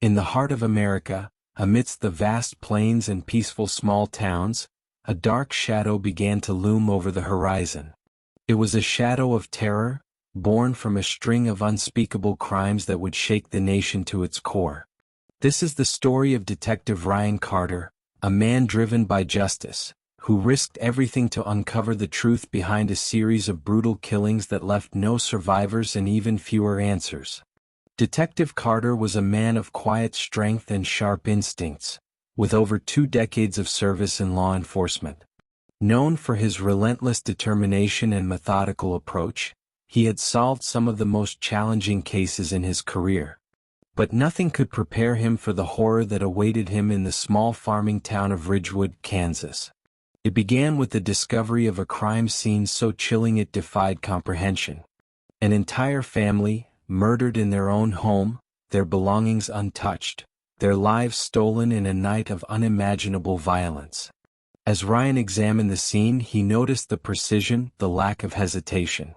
In the heart of America, amidst the vast plains and peaceful small towns, a dark shadow began to loom over the horizon. It was a shadow of terror, born from a string of unspeakable crimes that would shake the nation to its core. This is the story of Detective Ryan Carter, a man driven by justice, who risked everything to uncover the truth behind a series of brutal killings that left no survivors and even fewer answers. Detective Carter was a man of quiet strength and sharp instincts, with over 2 decades of service in law enforcement. Known for his relentless determination and methodical approach, he had solved some of the most challenging cases in his career. But nothing could prepare him for the horror that awaited him in the small farming town of Ridgewood, Kansas. It began with the discovery of a crime scene so chilling it defied comprehension. An entire family, murdered in their own home, their belongings untouched, their lives stolen in a night of unimaginable violence. As Ryan examined the scene, he noticed the precision, the lack of hesitation.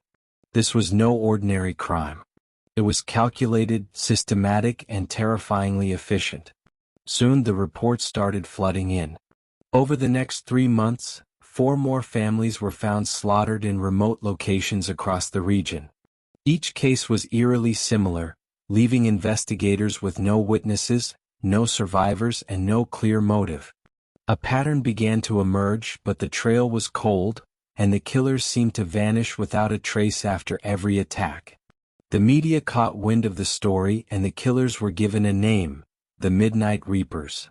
This was no ordinary crime. It was calculated, systematic, and terrifyingly efficient. Soon the reports started flooding in. Over the next 3 months, 4 more families were found slaughtered in remote locations across the region. Each case was eerily similar, leaving investigators with no witnesses, no survivors, and no clear motive. A pattern began to emerge, but the trail was cold, and the killers seemed to vanish without a trace after every attack. The media caught wind of the story, and the killers were given a name: the Midnight Reapers.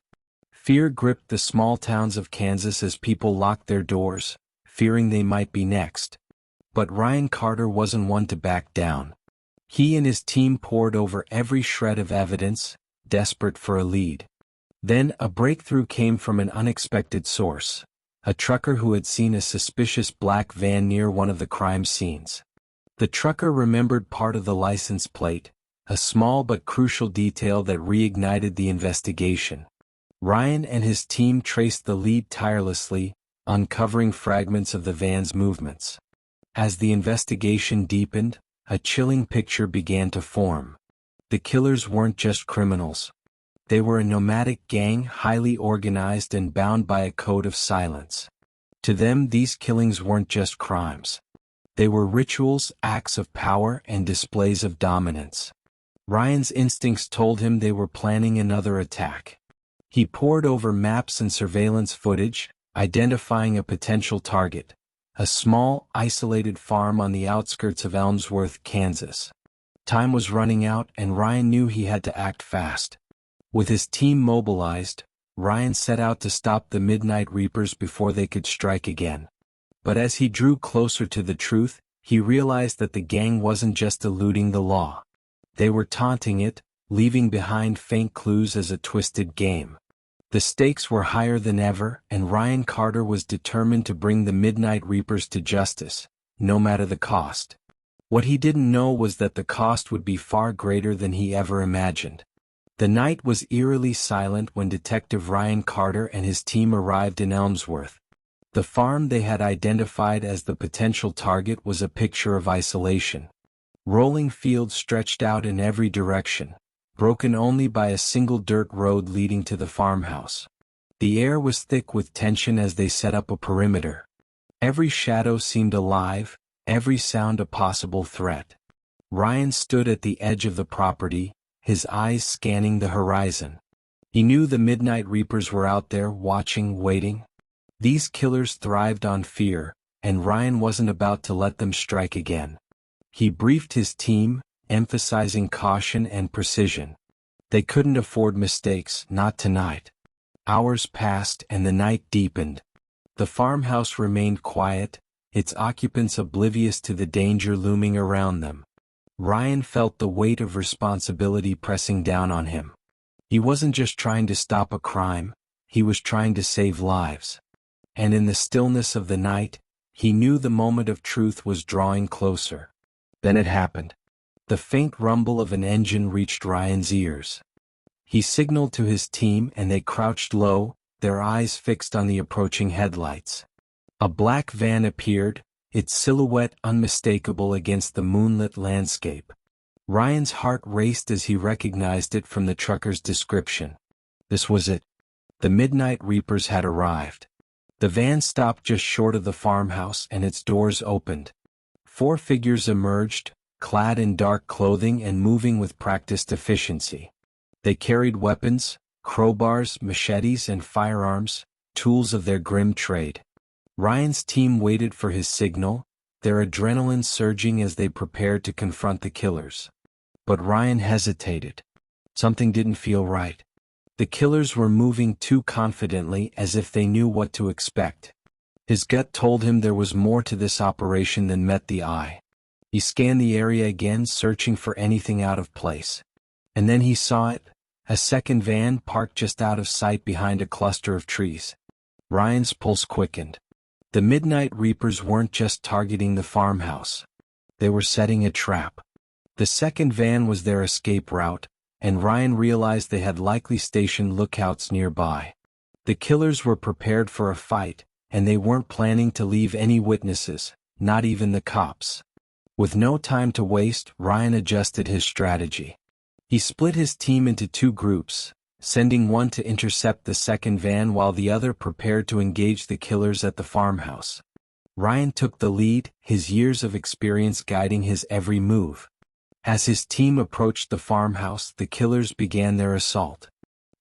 Fear gripped the small towns of Kansas as people locked their doors, fearing they might be next. But Ryan Carter wasn't one to back down. He and his team pored over every shred of evidence, desperate for a lead. Then a breakthrough came from an unexpected source: a trucker who had seen a suspicious black van near one of the crime scenes. The trucker remembered part of the license plate, a small but crucial detail that reignited the investigation. Ryan and his team traced the lead tirelessly, uncovering fragments of the van's movements. As the investigation deepened, a chilling picture began to form. The killers weren't just criminals. They were a nomadic gang, highly organized and bound by a code of silence. To them, these killings weren't just crimes. They were rituals, acts of power, and displays of dominance. Ryan's instincts told him they were planning another attack. He pored over maps and surveillance footage, identifying a potential target: a small, isolated farm on the outskirts of Elmsworth, Kansas. Time was running out, and Ryan knew he had to act fast. With his team mobilized, Ryan set out to stop the Midnight Reapers before they could strike again. But as he drew closer to the truth, he realized that the gang wasn't just eluding the law. They were taunting it, leaving behind faint clues as a twisted game. The stakes were higher than ever, and Ryan Carter was determined to bring the Midnight Reapers to justice, no matter the cost. What he didn't know was that the cost would be far greater than he ever imagined. The night was eerily silent when Detective Ryan Carter and his team arrived in Elmsworth. The farm they had identified as the potential target was a picture of isolation. Rolling fields stretched out in every direction, broken only by a single dirt road leading to the farmhouse. The air was thick with tension as they set up a perimeter. Every shadow seemed alive, every sound a possible threat. Ryan stood at the edge of the property, his eyes scanning the horizon. He knew the Midnight Reapers were out there, watching, waiting. These killers thrived on fear, and Ryan wasn't about to let them strike again. He briefed his team, emphasizing caution and precision. They couldn't afford mistakes, not tonight. Hours passed and the night deepened. The farmhouse remained quiet, its occupants oblivious to the danger looming around them. Ryan felt the weight of responsibility pressing down on him. He wasn't just trying to stop a crime, he was trying to save lives. And in the stillness of the night, he knew the moment of truth was drawing closer. Then it happened. The faint rumble of an engine reached Ryan's ears. He signaled to his team and they crouched low, their eyes fixed on the approaching headlights. A black van appeared, its silhouette unmistakable against the moonlit landscape. Ryan's heart raced as he recognized it from the trucker's description. This was it. The Midnight Reapers had arrived. The van stopped just short of the farmhouse and its doors opened. 4 figures emerged, clad in dark clothing and moving with practiced efficiency. They carried weapons, crowbars, machetes and firearms, tools of their grim trade. Ryan's team waited for his signal, their adrenaline surging as they prepared to confront the killers. But Ryan hesitated. Something didn't feel right. The killers were moving too confidently, as if they knew what to expect. His gut told him there was more to this operation than met the eye. He scanned the area again, searching for anything out of place. And then he saw it, a second van parked just out of sight behind a cluster of trees. Ryan's pulse quickened. The Midnight Reapers weren't just targeting the farmhouse. They were setting a trap. The second van was their escape route, and Ryan realized they had likely stationed lookouts nearby. The killers were prepared for a fight, and they weren't planning to leave any witnesses, not even the cops. With no time to waste, Ryan adjusted his strategy. He split his team into 2 groups, sending one to intercept the second van while the other prepared to engage the killers at the farmhouse. Ryan took the lead, his years of experience guiding his every move. As his team approached the farmhouse, the killers began their assault.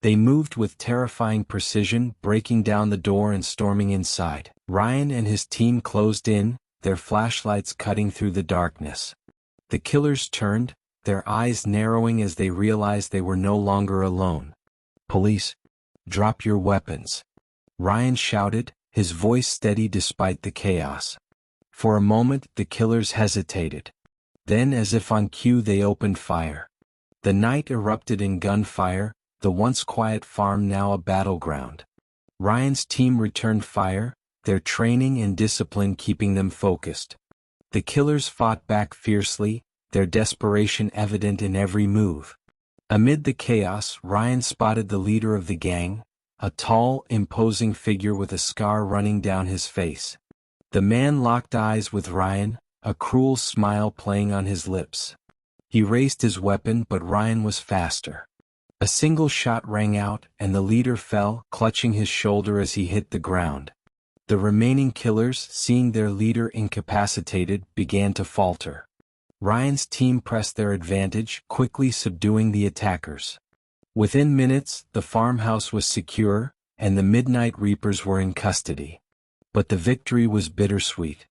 They moved with terrifying precision, breaking down the door and storming inside. Ryan and his team closed in, their flashlights cutting through the darkness. The killers turned, their eyes narrowing as they realized they were no longer alone. "Police, drop your weapons," Ryan shouted, his voice steady despite the chaos. For a moment, the killers hesitated. Then, as if on cue, they opened fire. The night erupted in gunfire, the once quiet farm now a battleground. Ryan's team returned fire, their training and discipline keeping them focused. The killers fought back fiercely, their desperation evident in every move. Amid the chaos, Ryan spotted the leader of the gang, a tall, imposing figure with a scar running down his face. The man locked eyes with Ryan, a cruel smile playing on his lips. He raised his weapon, but Ryan was faster. A single shot rang out, and the leader fell, clutching his shoulder as he hit the ground. The remaining killers, seeing their leader incapacitated, began to falter. Ryan's team pressed their advantage, quickly subduing the attackers. Within minutes, the farmhouse was secure, and the Midnight Reapers were in custody. But the victory was bittersweet.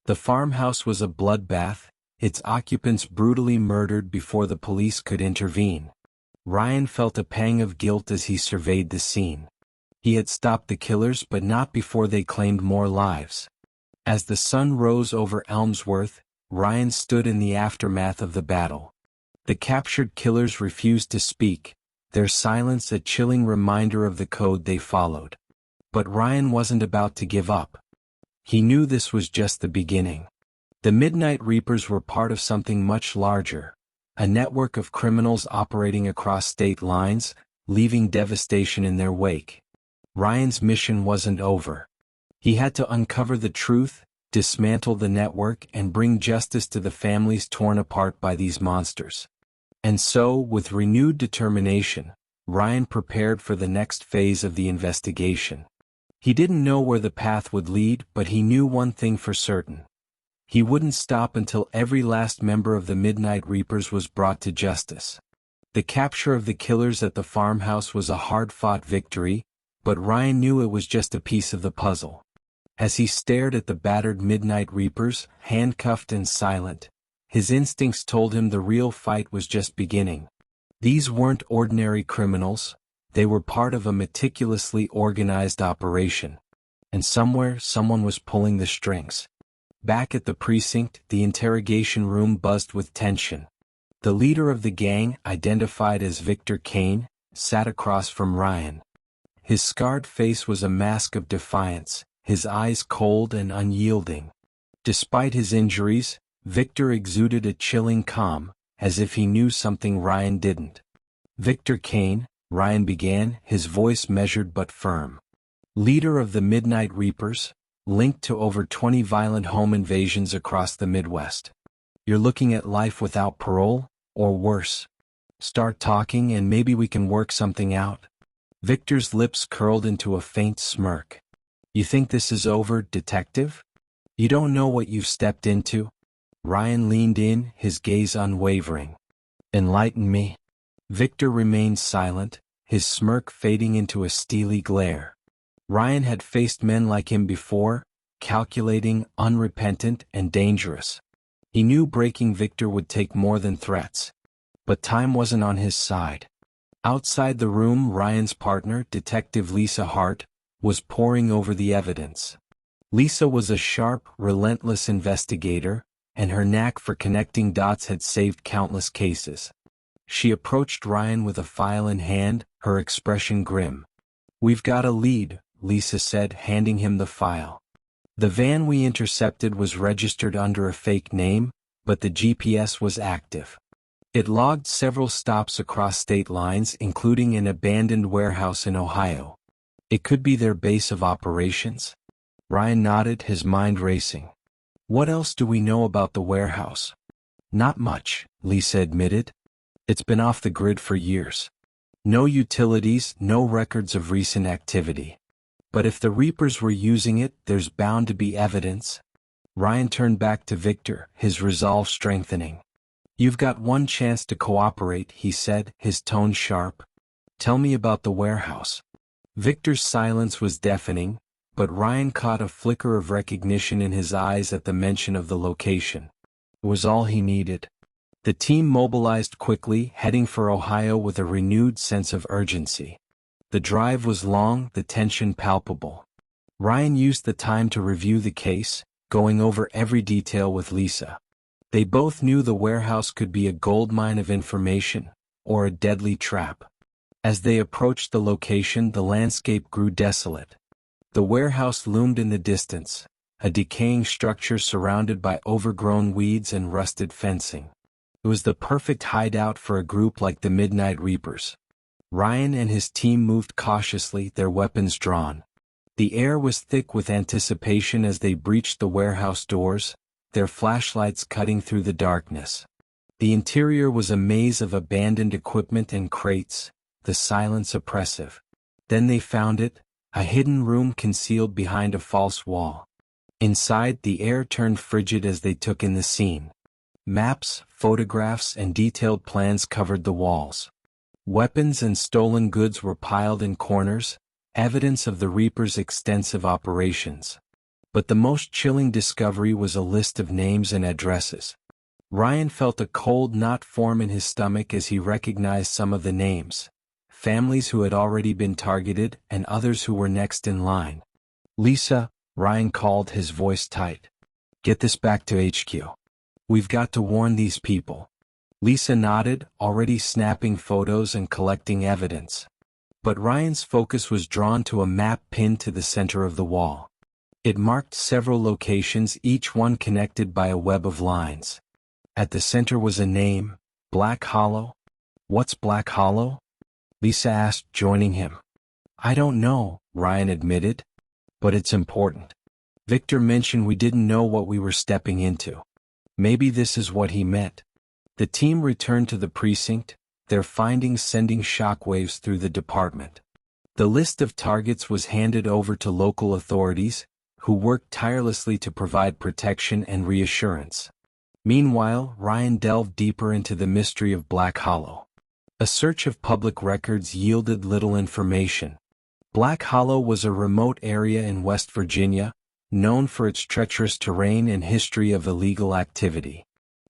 The farmhouse was a bloodbath, its occupants brutally murdered before the police could intervene. Ryan felt a pang of guilt as he surveyed the scene. He had stopped the killers, but not before they claimed more lives. As the sun rose over Elmsworth, Ryan stood in the aftermath of the battle. The captured killers refused to speak, their silence a chilling reminder of the code they followed. But Ryan wasn't about to give up. He knew this was just the beginning. The Midnight Reapers were part of something much larger, a network of criminals operating across state lines, leaving devastation in their wake. Ryan's mission wasn't over. He had to uncover the truth, dismantle the network, and bring justice to the families torn apart by these monsters. And so, with renewed determination, Ryan prepared for the next phase of the investigation. He didn't know where the path would lead, but he knew one thing for certain. He wouldn't stop until every last member of the Midnight Reapers was brought to justice. The capture of the killers at the farmhouse was a hard-fought victory, but Ryan knew it was just a piece of the puzzle. As he stared at the battered Midnight Reapers, handcuffed and silent, his instincts told him the real fight was just beginning. These weren't ordinary criminals, they were part of a meticulously organized operation. And somewhere, someone was pulling the strings. Back at the precinct, the interrogation room buzzed with tension. The leader of the gang, identified as Victor Kane, sat across from Ryan. His scarred face was a mask of defiance, his eyes cold and unyielding. Despite his injuries, Victor exuded a chilling calm, as if he knew something Ryan didn't. "Victor Kane," Ryan began, his voice measured but firm. "Leader of the Midnight Reapers, linked to over 20 violent home invasions across the Midwest. You're looking at life without parole, Or worse. Start talking and maybe we can work something out. Victor's lips curled into a faint smirk. You think this is over, detective? You don't know what you've stepped into? Ryan leaned in, his gaze unwavering. Enlighten me. Victor remained silent, his smirk fading into a steely glare. Ryan had faced men like him before, calculating, unrepentant, and dangerous. He knew breaking Victor would take more than threats. But time wasn't on his side. Outside the room, Ryan's partner, Detective Lisa Hart, was poring over the evidence. Lisa was a sharp, relentless investigator, and her knack for connecting dots had saved countless cases. She approached Ryan with a file in hand, her expression grim. We've got a lead, Lisa said, handing him the file. The van we intercepted was registered under a fake name, but the GPS was active. It logged several stops across state lines, including an abandoned warehouse in Ohio. It could be their base of operations? Ryan nodded, his mind racing. What else do we know about the warehouse? Not much, Lisa admitted. It's been off the grid for years. No utilities, no records of recent activity. But if the Reapers were using it, there's bound to be evidence. Ryan turned back to Victor, his resolve strengthening. You've got one chance to cooperate, he said, his tone sharp. Tell me about the warehouse. Victor's silence was deafening, but Ryan caught a flicker of recognition in his eyes at the mention of the location. It was all he needed. The team mobilized quickly, heading for Ohio with a renewed sense of urgency. The drive was long, the tension palpable. Ryan used the time to review the case, going over every detail with Lisa. They both knew the warehouse could be a goldmine of information, or a deadly trap. As they approached the location, the landscape grew desolate. The warehouse loomed in the distance, a decaying structure surrounded by overgrown weeds and rusted fencing. It was the perfect hideout for a group like the Midnight Reapers. Ryan and his team moved cautiously, their weapons drawn. The air was thick with anticipation as they breached the warehouse doors, their flashlights cutting through the darkness. The interior was a maze of abandoned equipment and crates, the silence oppressive. Then they found it, a hidden room concealed behind a false wall. Inside, the air turned frigid as they took in the scene. Maps, photographs, and detailed plans covered the walls. Weapons and stolen goods were piled in corners, evidence of the Reapers' extensive operations. But the most chilling discovery was a list of names and addresses. Ryan felt a cold knot form in his stomach as he recognized some of the names. Families who had already been targeted and others who were next in line. Lisa, Ryan called, his voice tight. Get this back to HQ. We've got to warn these people. Lisa nodded, already snapping photos and collecting evidence. But Ryan's focus was drawn to a map pinned to the center of the wall. It marked several locations, each one connected by a web of lines. At the center was a name, Black Hollow. What's Black Hollow? Lisa asked, joining him. I don't know, Ryan admitted. But it's important. Victor mentioned we didn't know what we were stepping into. Maybe this is what he meant. The team returned to the precinct, their findings sending shockwaves through the department. The list of targets was handed over to local authorities, who worked tirelessly to provide protection and reassurance. Meanwhile, Ryan delved deeper into the mystery of Black Hollow. A search of public records yielded little information. Black Hollow was a remote area in West Virginia, known for its treacherous terrain and history of illegal activity.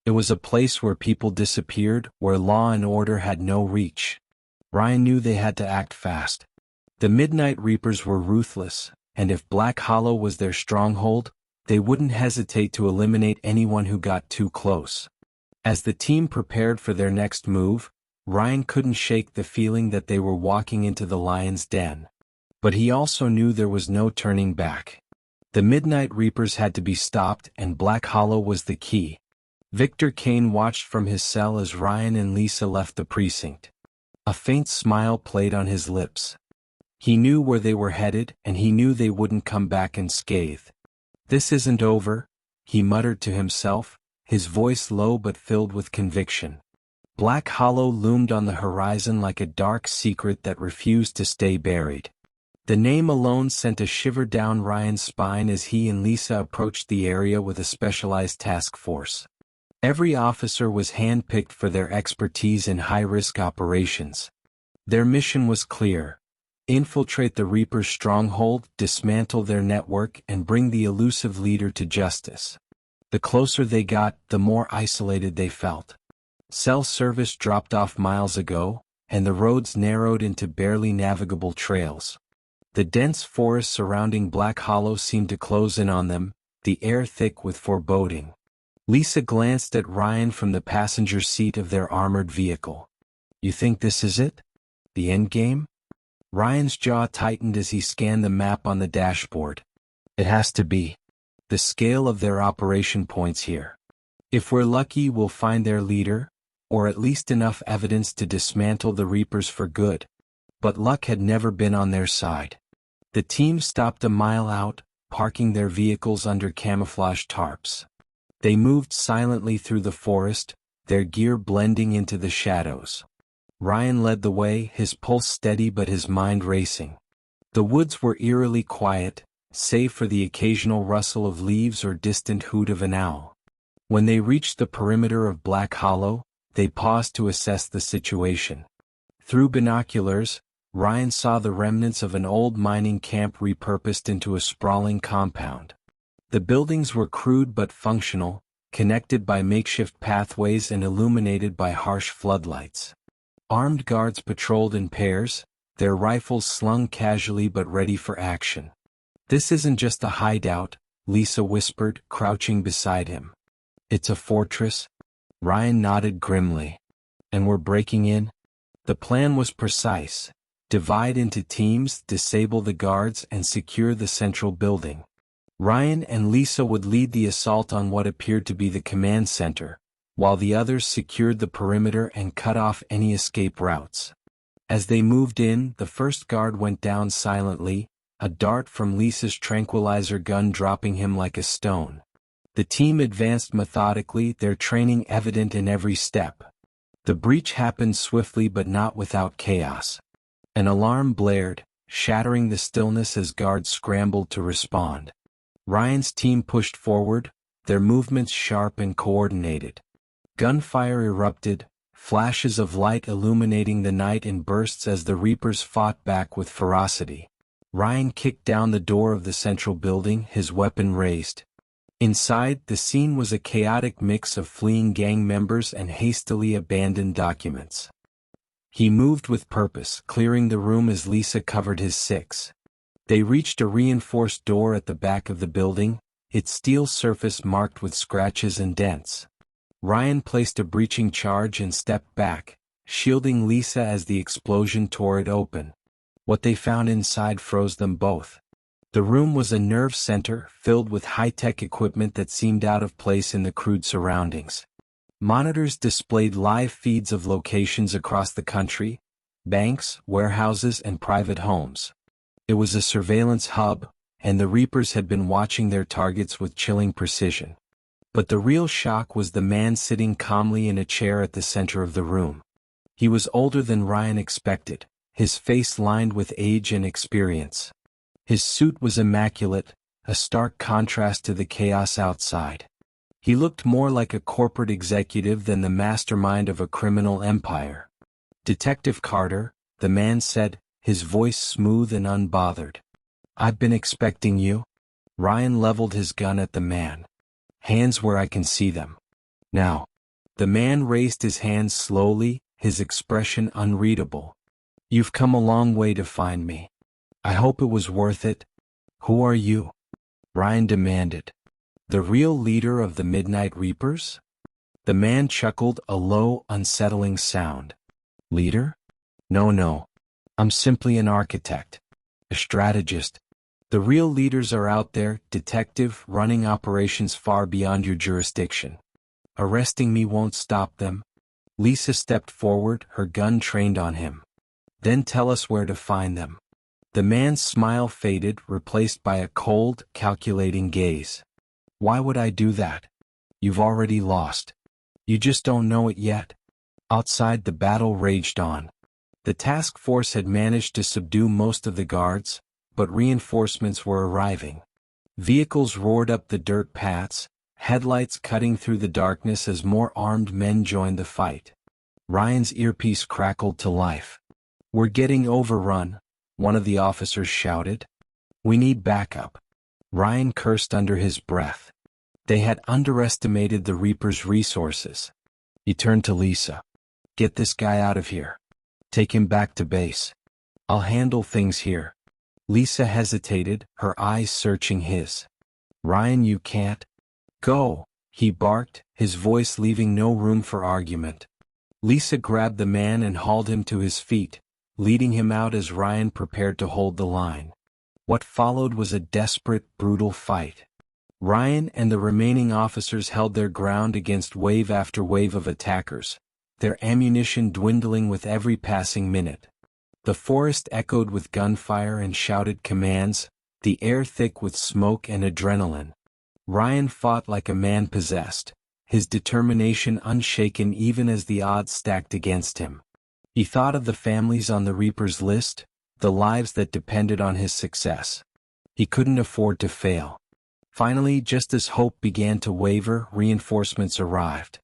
It was a place where people disappeared, where law and order had no reach. Ryan knew they had to act fast. The Midnight Reapers were ruthless, and if Black Hollow was their stronghold, they wouldn't hesitate to eliminate anyone who got too close. As the team prepared for their next move, Ryan couldn't shake the feeling that they were walking into the lion's den. But he also knew there was no turning back. The Midnight Reapers had to be stopped, and Black Hollow was the key. Victor Kane watched from his cell as Ryan and Lisa left the precinct. A faint smile played on his lips. He knew where they were headed, and he knew they wouldn't come back unscathed. This isn't over, he muttered to himself, his voice low but filled with conviction. Black Hollow loomed on the horizon like a dark secret that refused to stay buried. The name alone sent a shiver down Ryan's spine as he and Lisa approached the area with a specialized task force. Every officer was handpicked for their expertise in high-risk operations. Their mission was clear: infiltrate the Reaper's stronghold, dismantle their network, and bring the elusive leader to justice. The closer they got, the more isolated they felt. Cell service dropped off miles ago, and the roads narrowed into barely navigable trails. The dense forest surrounding Black Hollow seemed to close in on them, the air thick with foreboding. Lisa glanced at Ryan from the passenger seat of their armored vehicle. "You think this is it? The end game?" Ryan's jaw tightened as he scanned the map on the dashboard. "It has to be. The scale of their operation points here. If we're lucky, we'll find their leader, or at least enough evidence to dismantle the Reapers for good." But luck had never been on their side. The team stopped a mile out, parking their vehicles under camouflage tarps. They moved silently through the forest, their gear blending into the shadows. Ryan led the way, his pulse steady but his mind racing. The woods were eerily quiet, save for the occasional rustle of leaves or distant hoot of an owl. When they reached the perimeter of Black Hollow, they paused to assess the situation. Through binoculars, Ryan saw the remnants of an old mining camp repurposed into a sprawling compound. The buildings were crude but functional, connected by makeshift pathways and illuminated by harsh floodlights. Armed guards patrolled in pairs, their rifles slung casually but ready for action. "This isn't just a hideout," Lisa whispered, crouching beside him. "It's a fortress." Ryan nodded grimly. "And we're breaking in?" The plan was precise: divide into teams, disable the guards, and secure the central building. Ryan and Lisa would lead the assault on what appeared to be the command center, while the others secured the perimeter and cut off any escape routes. As they moved in, the first guard went down silently, a dart from Lisa's tranquilizer gun dropping him like a stone. The team advanced methodically, their training evident in every step. The breach happened swiftly but not without chaos. An alarm blared, shattering the stillness as guards scrambled to respond. Ryan's team pushed forward, their movements sharp and coordinated. Gunfire erupted, flashes of light illuminating the night in bursts as the Reapers fought back with ferocity. Ryan kicked down the door of the central building, his weapon raised. Inside, the scene was a chaotic mix of fleeing gang members and hastily abandoned documents. He moved with purpose, clearing the room as Lisa covered his six. They reached a reinforced door at the back of the building, its steel surface marked with scratches and dents. Ryan placed a breaching charge and stepped back, shielding Lisa as the explosion tore it open. What they found inside froze them both. The room was a nerve center filled with high-tech equipment that seemed out of place in the crude surroundings. Monitors displayed live feeds of locations across the country: banks, warehouses, and private homes. It was a surveillance hub, and the Reapers had been watching their targets with chilling precision. But the real shock was the man sitting calmly in a chair at the center of the room. He was older than Ryan expected, his face lined with age and experience. His suit was immaculate, a stark contrast to the chaos outside. He looked more like a corporate executive than the mastermind of a criminal empire. "Detective Carter," the man said, his voice smooth and unbothered. "I've been expecting you." Ryan leveled his gun at the man. "Hands where I can see them. Now." The man raised his hands slowly, his expression unreadable. "You've come a long way to find me. I hope it was worth it." "Who are you?" Ryan demanded. "The real leader of the Midnight Reapers?" The man chuckled, a low, unsettling sound. "Leader? No. I'm simply an architect. A strategist. The real leaders are out there, detective, running operations far beyond your jurisdiction. Arresting me won't stop them." Lisa stepped forward, her gun trained on him. "Then tell us where to find them." The man's smile faded, replaced by a cold, calculating gaze. "Why would I do that? You've already lost. You just don't know it yet." Outside, the battle raged on. The task force had managed to subdue most of the guards, but reinforcements were arriving. Vehicles roared up the dirt paths, headlights cutting through the darkness as more armed men joined the fight. Ryan's earpiece crackled to life. "We're getting overrun," one of the officers shouted. "We need backup." Ryan cursed under his breath. They had underestimated the Reaper's resources. He turned to Lisa. "Get this guy out of here. Take him back to base. I'll handle things here." Lisa hesitated, her eyes searching his. "Ryan, you can't." "Go," he barked, his voice leaving no room for argument. Lisa grabbed the man and hauled him to his feet, leading him out as Ryan prepared to hold the line. What followed was a desperate, brutal fight. Ryan and the remaining officers held their ground against wave after wave of attackers, their ammunition dwindling with every passing minute. The forest echoed with gunfire and shouted commands, the air thick with smoke and adrenaline. Ryan fought like a man possessed, his determination unshaken even as the odds stacked against him. He thought of the families on the Reaper's list, the lives that depended on his success. He couldn't afford to fail. Finally, just as hope began to waver, reinforcements arrived.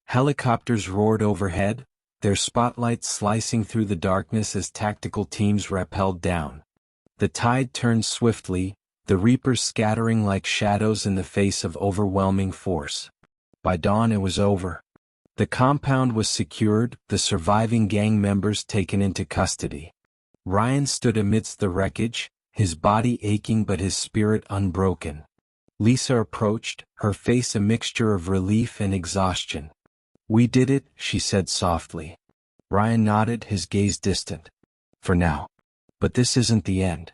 Helicopters roared overhead, their spotlights slicing through the darkness as tactical teams rappelled down. The tide turned swiftly, the Reapers scattering like shadows in the face of overwhelming force. By dawn it was over. The compound was secured, the surviving gang members taken into custody. Ryan stood amidst the wreckage, his body aching but his spirit unbroken. Lisa approached, her face a mixture of relief and exhaustion. "We did it," she said softly. Ryan nodded, his gaze distant. "For now. But this isn't the end.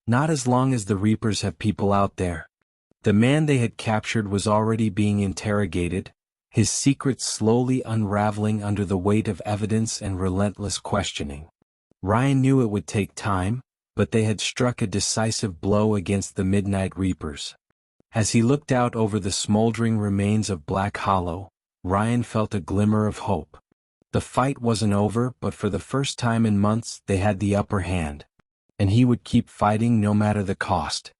Not as long as the Reapers have people out there." The man they had captured was already being interrogated, his secrets slowly unraveling under the weight of evidence and relentless questioning. Ryan knew it would take time, but they had struck a decisive blow against the Midnight Reapers. As he looked out over the smoldering remains of Black Hollow, Ryan felt a glimmer of hope. The fight wasn't over, but for the first time in months they had the upper hand. And he would keep fighting no matter the cost.